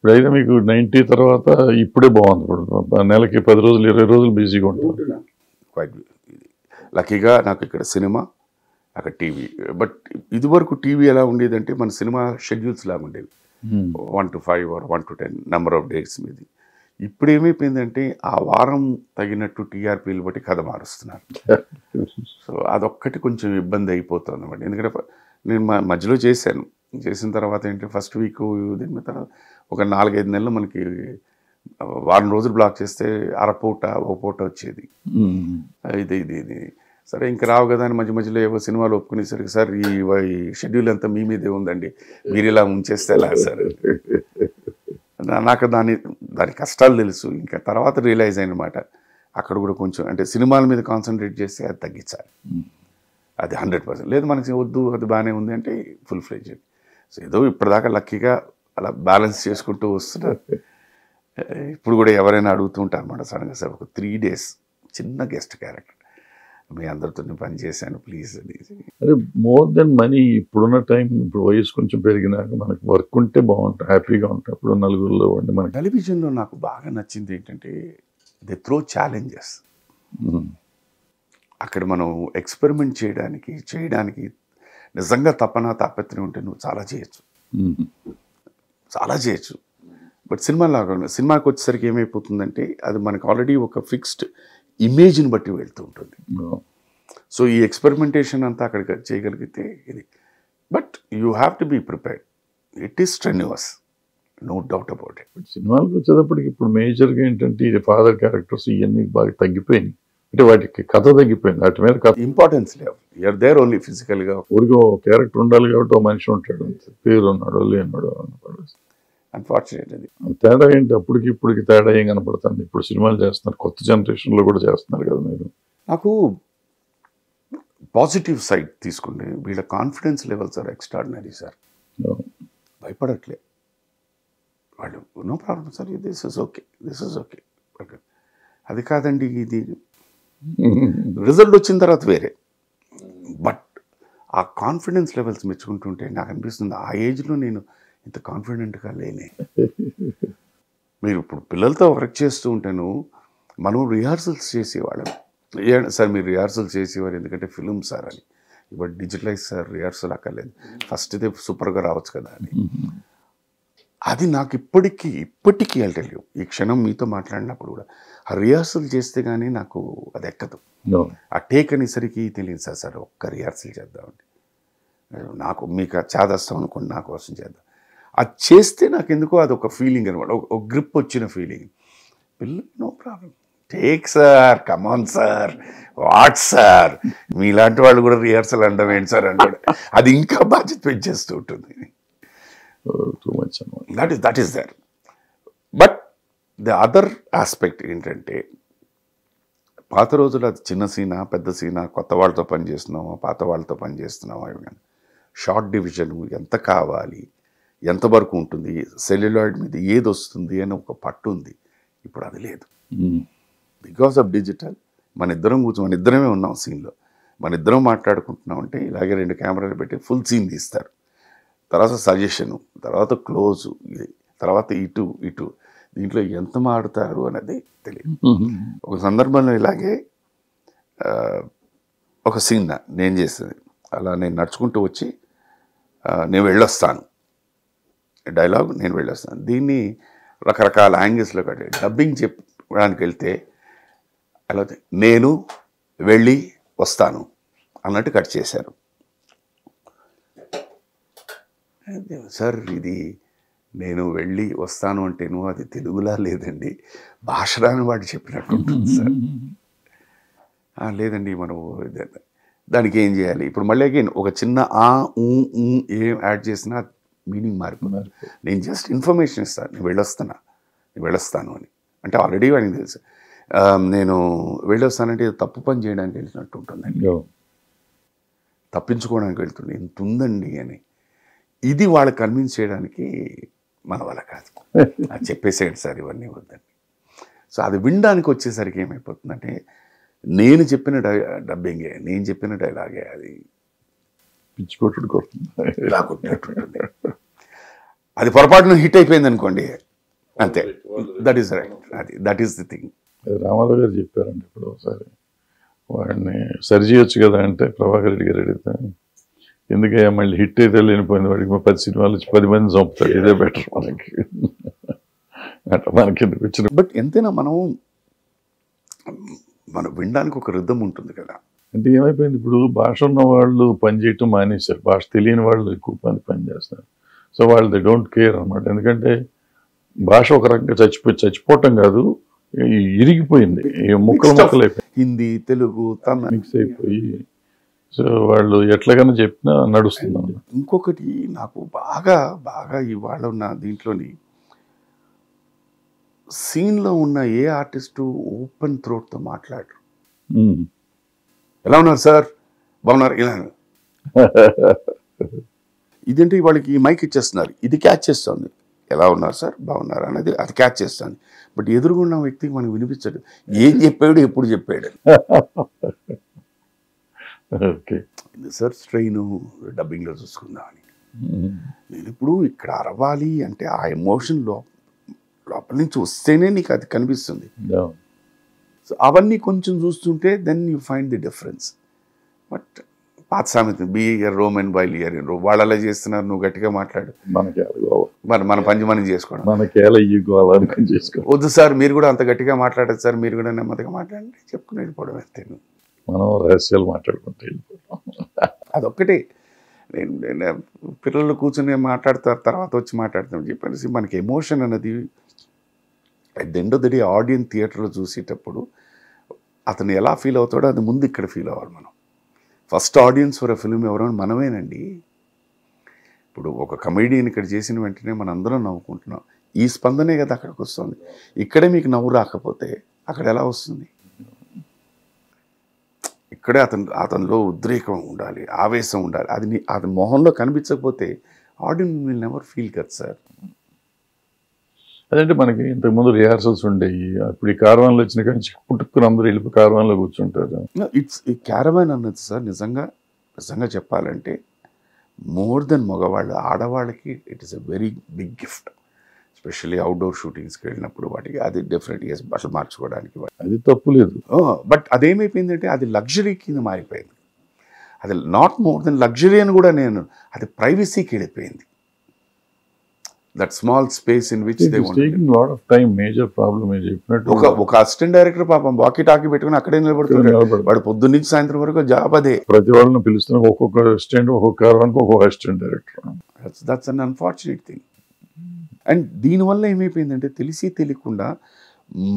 ఇప్పుడైతే మీకు 90 తర్వాత ఇప్పుడే బాగుంది. ఇప్పుడు నెలకి 10 రోజులు 20 రోజులు బిజీగా ఉంటుంది. క్వైట్ లక్కీగా నాకు ఇక్కడ సినిమా, అక్కడ టీవీ. బట్ ఇదివరకు టీవీ ఎలా ఉండేదంటే మన సినిమా షెడ్యూల్స్ లాగా ఉండేవి. 1 to 5 or 1 to 10 number of dates మీద. ఇప్పుడు ఏమైపోయిందంటే ఆ వారం తగినట్టు టీఆర్పీలు బట్టి కథ మారుస్తున్నారు. సో అదొక్కటి కొంచెం ఇబ్బంది అయిపోతుంది అన్నమాట. ఎందుకంటే నేను మధ్యలో చేసిన తర్వాత ఏంటి ఫస్ట్ వీక్ దీని తర్వాత ఒక 4-5 నెలలు మనకి వారం రోజులు బ్లాక్ చేస్తే అరపూట ఒక పూట వచ్చేది. ఇది సరే ఇంకా రావు కదా అని మధ్యలో ఏవో సినిమాలు ఒప్పుకునేసరికి సార్ ఈ షెడ్యూల్ అంతా మీ మీదే ఉందండి, మీరు ఇలా ఉంచేస్తే ఎలా సార్. నాకు దాని కష్టాలు తెలుసు. ఇంకా తర్వాత రియలైజ్ అయినమాట అక్కడ కూడా కొంచెం అంటే సినిమాల మీద కాన్సన్ట్రేట్ చేస్తే అది తగ్గించాలి. అది 100%. లేదు మనకి వద్దు అది బాగానే ఉంది అంటే ఫుల్ ఫ్లెడ్జ్. సో ఏదో ఇప్పటిదాకా లక్కీగా అలా బ్యాలెన్స్ చేసుకుంటూ వస్తున్నారు. ఇప్పుడు కూడా ఎవరైనా అడుగుతూ ఉంటారు అన్నమాట సడన్గా, సార్ ఒక 3 days చిన్న గెస్ట్ క్యారెక్టర్ మీ అందరితో పని చేశాను ప్లీజ్ అది. అదే మోర్ దెన్ మనీ ఇప్పుడున్న టైం, ఇప్పుడు వయసు కొంచెం పెరిగినాక మనకు వర్క్ ఉంటే బాగుంటుంది, హ్యాపీగా ఉంటాయి. ఇప్పుడు నలుగురిలో ఉండి మనకి టెలివిజన్లో నాకు బాగా నచ్చింది ఏంటంటే దే త్రో ఛాలెంజెస్. అక్కడ మనం ఎక్స్పెరిమెంట్ చేయడానికి నిజంగా తాపత్రయం ఉంటే నువ్వు చాలా చేయొచ్చు. బట్ సినిమాకి వచ్చేసరికి ఏమైపోతుందంటే అది మనకు ఆల్రెడీ ఒక ఫిక్స్డ్ ఇమేజ్ని బట్టి వెళ్తూ ఉంటుంది. సో ఈ ఎక్స్పెరిమెంటేషన్ అంతా అక్కడ చేయగలిగితే ఇది. But you have to be prepared. It is strenuous, no doubt about it. సినిమాలకు వచ్చేటప్పటికి ఇప్పుడు మేజర్గా ఏంటంటే ఇది ఫాదర్ క్యారెక్టర్స్ ఇవన్నీ బాగా తగ్గిపోయినాయి. అంటే వాటికి కథ తగ్గిపోయింది, వాటి మీద కథ ఇంపార్టెన్స్ లేవు. యూఆర్ దేర్ ఓన్లీ ఫిజికల్గా. ఊరికో క్యారెక్టర్ ఉండాలి కాబట్టి ఓ మనిషి ఉంటాడు, పేరు ఉన్నాడు లేనాడు అన్నప్పుడు. అన్ఫార్చునేట్ అది తేడా ఏంటి అప్పటికి ఇప్పటికి తేడా ఏం కనపడుతుంది? ఇప్పుడు సినిమాలు చేస్తున్నారు, కొత్త జనరేషన్లో కూడా చేస్తున్నారు కదా మీరు. నాకు పాజిటివ్ సైడ్ తీసుకుంటే వీళ్ళ confidence levels are extraordinary sir. భయపడట్లే వాళ్ళు. No problem sir, this is okay. అది కాదండి ఇది రిజల్ట్ వచ్చిన తర్వాత వేరే. బట్ ఆ కాన్ఫిడెన్స్ లెవెల్స్ మెచ్చుకుంటుంటే నాకు అనిపిస్తుంది ఆ ఏజ్లో నేను ఇంత కాన్ఫిడెంట్గా లేనే. మీరు ఇప్పుడు పిల్లలతో వర్క్ చేస్తూ ఉంటాను, మనం రిహార్సల్స్ చేసేవాళ్ళం. సార్ మీరు రిహార్సల్ చేసేవారు ఎందుకంటే ఫిలిం సార్ అని. ఇప్పుడు డిజిటలైజ్ సార్ రిహార్సల్ అక్కర్లేదు, ఫస్ట్ ఇదే సూపర్గా రావచ్చు కదా అని. అది నాకు ఇప్పటికీ వెళ్ళలేవు. ఈ క్షణం మీతో మాట్లాడినప్పుడు కూడా ఆ రిహార్సల్ చేస్తే కానీ నాకు అది ఎక్కదు. ఆ టేక్ అనేసరికి తెలియదు సార్ ఒక్క రిహార్సల్ చేద్దామండి, నాకు మీకు చేదస్తాం అనుకోండి, నా కోసం చేద్దాం. అది చేస్తే నాకు ఎందుకో అది ఒక ఫీలింగ్ అనమాట, ఒక గ్రిప్ వచ్చిన ఫీలింగ్. పిల్లలు no problem, take sir, come on sir, what sir, మీలాంటి వాళ్ళు కూడా రిహార్సల్ అంటాం ఏంటి సార్ అంటాడు. అది ఇంకా బాధ్యత పెంచేస్తూ ఉంటుంది. That is there. But the other aspect ఏంటంటే పాత రోజులు అది చిన్న సీనా పెద్ద సీనా, కొత్త వాళ్ళతో పనిచేస్తున్నామా పాత వాళ్ళతో పనిచేస్తున్నామా, షార్ట్ డివిజన్ ఎంత కావాలి, ఎంతవరకు ఉంటుంది, సెల్యులాయిడ్ మీద ఏది వస్తుంది అని ఒక పట్టు ఉంది. ఇప్పుడు అది లేదు. బికాస్ ఆఫ్ డిజిటల్ మన ఇద్దరమే ఉన్నాం సీన్లో, మన ఇద్దరం మాట్లాడుకుంటున్నాం అంటే ఇలాగే 2 కెమెరాలు పెట్టి ఫుల్ సీన్ తీస్తారు. తర్వాత సజెషను, తర్వాత క్లోజు, తర్వాత ఇటు దీంట్లో ఎంత మాడుతారు అనేది తెలియదు. ఒక సందర్భంలో ఇలాగే ఒక సీన్ నేను చేసేది, అలా నేను నడుచుకుంటూ వచ్చి నేను వెళ్ళొస్తాను డైలాగ్, నేను వెళ్ళొస్తాను. దీన్ని రకరకాల యాంగిల్స్లో కట్టే డబ్బింగ్ చెప్పడానికి వెళ్తే అలా నేను వెళ్ళి వస్తాను అన్నట్టు కట్ చేశారు. సార్ ఇది నేను వెళ్ళి వస్తాను అంటేను అది తెలుగులా లేదండి, భాష రాని వాడు చెప్పినట్టు ఉంటుంది సార్. లేదండి మనం దానికి ఏం చేయాలి, ఇప్పుడు మళ్ళీ అగైన్ ఒక చిన్న ఏం యాడ్ చేసినా మీనింగ్ మారిపోతుంది. నేను జస్ట్ ఇన్ఫర్మేషన్ ఇస్తాను, నేను వెళ్ళొస్తాను అని. అంటే ఆల్రెడీ వాడికి తెలుసు నేను వెళ్ళొస్తానంటే తప్పు పని చేయడానికి వెళ్తున్నట్టు ఉంటుందండి, తప్పించుకోవడానికి వెళ్తుంది, ఇంత ఉందండి అని. ఇది వాళ్ళకి కన్విన్స్ చేయడానికి మన వల్ల కాదు. అది చెప్పేసేయండి సార్ ఇవన్నీ వద్దండి. సో అది వినడానికి వచ్చేసరికి ఏమైపోతుందంటే నేను చెప్పిన డబ్బింగే, నేను చెప్పిన డైలాగే అది పిచ్చి కొట్టుడు కొడుతుంది, ఇలా కొట్టినట్టుంటుంది. అది పొరపాటున హిట్ అయిపోయింది అనుకోండి, అంతే, that is right, that is the thing. Ramarao గారు చెప్పారండి ఇప్పుడు ఒకసారి, వాడిని సరి చేయొచ్చు కదా అంటే ప్రభాకర్ రెడ్డి గారు అడిగితే, ఎందుకయ్యా మళ్ళీ హిట్ అయితే లేనిపోయింది, వాడికి 10 సినిమాలు వచ్చి 10 మంది చంపుతాడు, ఇదే బెటర్ మనకి అట్లా మనకి ఎందుకు వచ్చిన. బట్ ఎంతైనా మనం వినడానికి ఒక రిథం ఉంటుంది కదా. అంటే ఏమైపోయింది, ఇప్పుడు భాష ఉన్న వాళ్ళు పని చేయటం మానేశారు, భాష తెలియని వాళ్ళు ఎక్కువ పని చేస్తారు. సో వాళ్ళు దే డోంట్ కేర్ అనమాట. ఎందుకంటే భాష ఒక రకంగా చచ్చిపోవటం కాదు, ఇరిగిపోయింది, ముక్కలు అయిపోయింది, హిందీ తెలుగు తమిళ మిక్స్ అయిపోయి. సో వాళ్ళు ఎట్లాగైనా చెప్పినా నడుస్తుంది అన్నమాట. ఇంకొకటి నాకు బాగా బాగా ఇవాళ ఉన్న దీంట్లోని సీన్లో ఉన్న ఏ ఆర్టిస్టు ఓపెన్ థ్రోట్తో మాట్లాడరు. ఎలా ఉన్నారు సార్, బాగున్నారు, ఇలా ఇదేంటి వాళ్ళకి మైక్ ఇచ్చేస్తున్నారు, ఇది క్యాచ్ చేస్తుంది, ఎలా ఉన్నారు సార్ బాగున్నారు అనేది అది క్యాచ్ చేస్తుంది. బట్ ఎదురుగున్న వ్యక్తికి మనకు వినిపించడు, ఏం చెప్పాడు ఎప్పుడు చెప్పాడు. ఓకే సార్ స్ట్రెయిన్ డబ్బింగ్లో చూసుకుందాం అని. నేను ఇప్పుడు ఇక్కడ అరవాలి అంటే ఆ ఎమోషన్ లోపల నుంచి వస్తేనే నీకు అది కనిపిస్తుంది. సో అవన్నీ కొంచెం చూస్తుంటే then you find the difference. But పాత సామెత be you're Rome and while you're in Rome, వాళ్ళు అలా చేస్తున్నారు, నువ్వు గట్టిగా మాట్లాడు, మన పని మనం చేసుకోవడం, వద్దు సార్ మీరు కూడా అంత గట్టిగా మాట్లాడదు సార్, మీరు కూడా నెమ్మదిగా మాట్లాడండి, చెప్పుకుని వెళ్ళిపోవడం అంతే. మనం రహస్యాలు మాట్లాడుకుంటూ వెళ్ళిపోవడం అదొక్కటే. నేను పిల్లలు కూర్చొని మాట్లాడతారు, తర్వాత వచ్చి మాట్లాడతాం చెప్పేసి మనకి ఎమోషన్ అనేది at the end of the day audience థియేటర్లో చూసేటప్పుడు అతను ఎలా ఫీల్ అవుతాడో అది ముందు ఇక్కడ ఫీల్ అవ్వాలి మనం. First audience for a film ఎవరో మనమేనండి. ఇప్పుడు ఒక కమెడియన్ ఇక్కడ చేసిన వెంటనే మనం అందరం నవ్వుకుంటున్నాం, ఈ స్పందనే కదా అక్కడికి వస్తుంది. ఇక్కడే మీకు నవ్వు రాకపోతే అక్కడ ఎలా వస్తుంది? ఇక్కడే అతనిలో ఉద్రేకం ఉండాలి, ఆవేశం ఉండాలి, అది మొహంలో కనిపించకపోతే ఆడియన్స్ విల్ నెవర్ ఫీల్ కదా సార్. అదంటే మనకి ఇంతకుముందు రిహార్సల్స్ ఉండేవి, ఇప్పుడు ఈ కార్వాన్లో వచ్చిన కానీ పుట్టుకుని అందరూ వెళ్ళిపోయి కార్వాన్లో కూర్చుంటారు. ఇట్స్ ఈ క్యారవాన్ అన్నది సార్ నిజంగా చెప్పాలంటే మోర్ దెన్ మగవాళ్ళు, ఆడవాళ్ళకి it is a very big gift. Especially outdoor షూటింగ్స్కి వెళ్ళినప్పుడు వాటికి అది డెఫినెట్గా బట్టలు మార్చుకోవడానికి అది తప్పు లేదు. బట్ అదేమైపోయిందంటే అది లగ్జరీ కింద మారిపోయింది. అది నాట్ మోర్ దెన్ లగ్జరీ అని కూడా అది ప్రైవసీకి వెళ్ళిపోయింది. That small space in which they want. Taking lot of time. Major problem ఏ చెప్పినట్టు ఒక అసిస్టెంట్ డైరెక్టర్ పాపం వాకీ టాకీ పెట్టుకుని అక్కడే నిలబడుతున్నాడు, వాడు పొద్దున్న నుంచి సాయంత్రం వరకు జాబ్ అదే. ప్రతి వాళ్ళని పిలుస్తున్నా, ఒక్కొక్క అసిస్టెంట్, ఒక్కొక్క కార్వాన్కి ఒక్కొక్క assistant director. That's an unfortunate thing. And దీనివల్ల ఏమైపోయిందంటే తెలిసి తెలియకుండా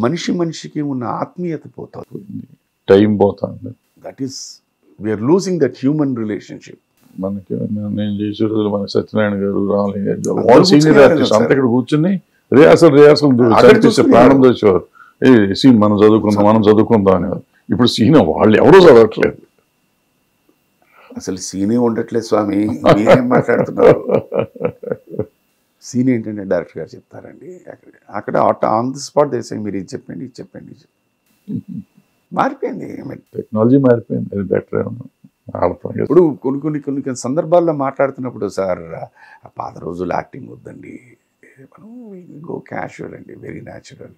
మనిషికి ఉన్న ఆత్మీయత పోతుంది, టైం పోతుంది. That is we are losing that human relationship. మనకి నేను చేసే రోజులు మన సత్యనారాయణ గారు, రామలింగ గారు సీనియర్ ఆర్టిస్ట్ అంతా ఇక్కడ కూర్చుని రిహార్సల్ చేసే ప్రాణం తెచ్చేవారు. సీన్ మనం చదువుకుందాం అనేవారు. ఇప్పుడు సీన్ వాళ్ళు ఎవరూ చదవట్లేదు, అసలు సీనే ఉండట్లేదు స్వామి, మీరేం మాట్లాడుతున్నారు. సీన్ ఏంటంటే డైరెక్టర్ గారు చెప్తారండి, అక్కడ ఆన్ ది స్పాట్ తెలిసి మీరు ఇది చెప్పండి. మారిపోయింది, టెక్నాలజీ మారిపోయింది, అది బెటర్. ఇప్పుడు కొన్ని సందర్భాల్లో మాట్లాడుతున్నప్పుడు సార్ పాత రోజులు యాక్టింగ్ వద్దండి, మనం గో క్యాషువల్ అండి, వెరీ న్యాచురల్.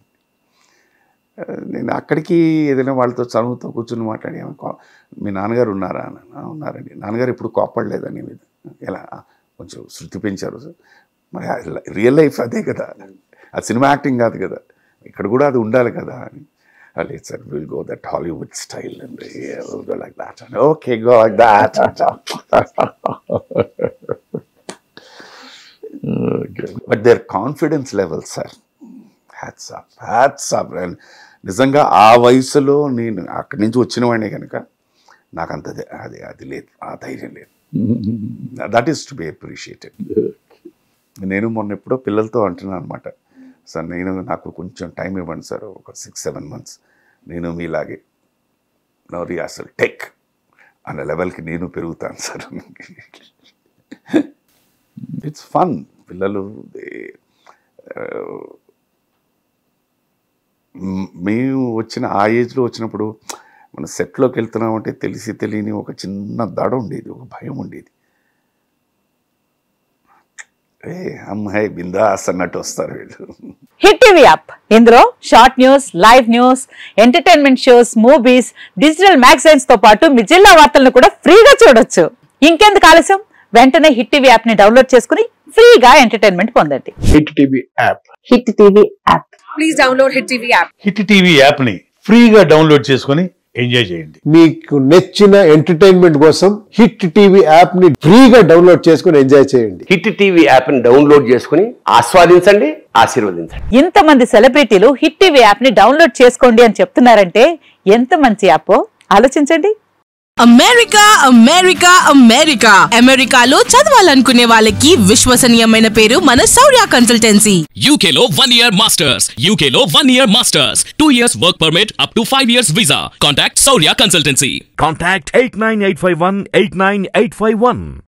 నేను అక్కడికి ఏదైనా వాళ్ళతో చదువుతో కూర్చొని మాట్లాడి, మీ నాన్నగారు ఉన్నారా అని, ఉన్నారండి. నాన్నగారు ఎప్పుడు కోప్పడలేదని మీద, ఎలా కొంచెం శృతి పెంచారు సార్. మరి రియల్ లైఫ్ అదే కదా, అది సినిమా యాక్టింగ్ కాదు కదా, ఇక్కడ కూడా అది ఉండాలి కదా అని. లేదు sir, will go that Hollywood style and go like that and okay go like that. But their confidence level sir, hats off. And నిజంగా ఆ వయసులో నేను అక్కడి నుంచి వచ్చిన వాడినే కనుక నాకు అంత అది లేదు, ఆ ధైర్యం లేదు. That is to be appreciated. నేను మొన్న ఎప్పుడో పిల్లలతో అంటున్నాను అనమాట, సార్ నాకు కొంచెం టైం ఇవ్వండి సార్, ఒక 6-7 months, నేను మీలాగే నో రిహార్సల్ టెక్ అన్న లెవెల్కి నేను పెరుగుతాను సార్. It's fun. పిల్లలు మేము వచ్చిన ఆ ఏజ్లో వచ్చినప్పుడు మన సెట్లోకి వెళ్తున్నామంటే తెలిసి తెలియని ఒక చిన్న దడ ఉండేది, ఒక భయం ఉండేది. అమ్మాయి బిందాస్ అన్నట్టు వస్తారు వీళ్ళు. హిట్ టీవీ యాప్ ఇందులో short news, live news, entertainment shows, movies, digital magazines తో పాటు మీ జిల్లా వార్తలను కూడా ఫ్రీగా చూడొచ్చు. ఇంకెందుకు ఆలస్యం, వెంటనే హిట్ టీవీ యాప్ ని డౌన్లోడ్ చేసుకుని ఫ్రీగా ఎంటర్టైన్మెంట్ పొందండి. Hit TV app. Hit TV app. Please download Hit TV app. Hit TV app ని ఫ్రీగా డౌన్లోడ్ చేసుకుని ఎంజాయ్ చేయండి. మీకు నచ్చిన ఎంటర్టైన్మెంట్ కోసం హిట్ టీవీ యాప్ ని ఫ్రీగా డౌన్లోడ్ చేసుకుని ఎంజాయ్ చేయండి. హిట్ టీవీ యాప్ ని డౌన్లోడ్ చేసుకుని ఆస్వాదించండి, ఆశీర్వదించండి. ఇంతమంది సెలబ్రిటీలు హిట్ టీవీ యాప్ ని డౌన్లోడ్ చేసుకోండి అని చెప్తున్నారంటే ఎంత మంచి యాప్ ఆలోచించండి. అమెరికా అమెరికా అమెరికా అమెరికాలో చదవాలనుకునే వాళ్ళకి విశ్వసనీయమైన పేరు మన శౌర్య కన్సల్టెన్సీ. UK లో 1 year masters, UK లో 1 year masters, 2 years work permit up to 5 years visa. Contact Saurya Consultancy. Contact 89851 89851.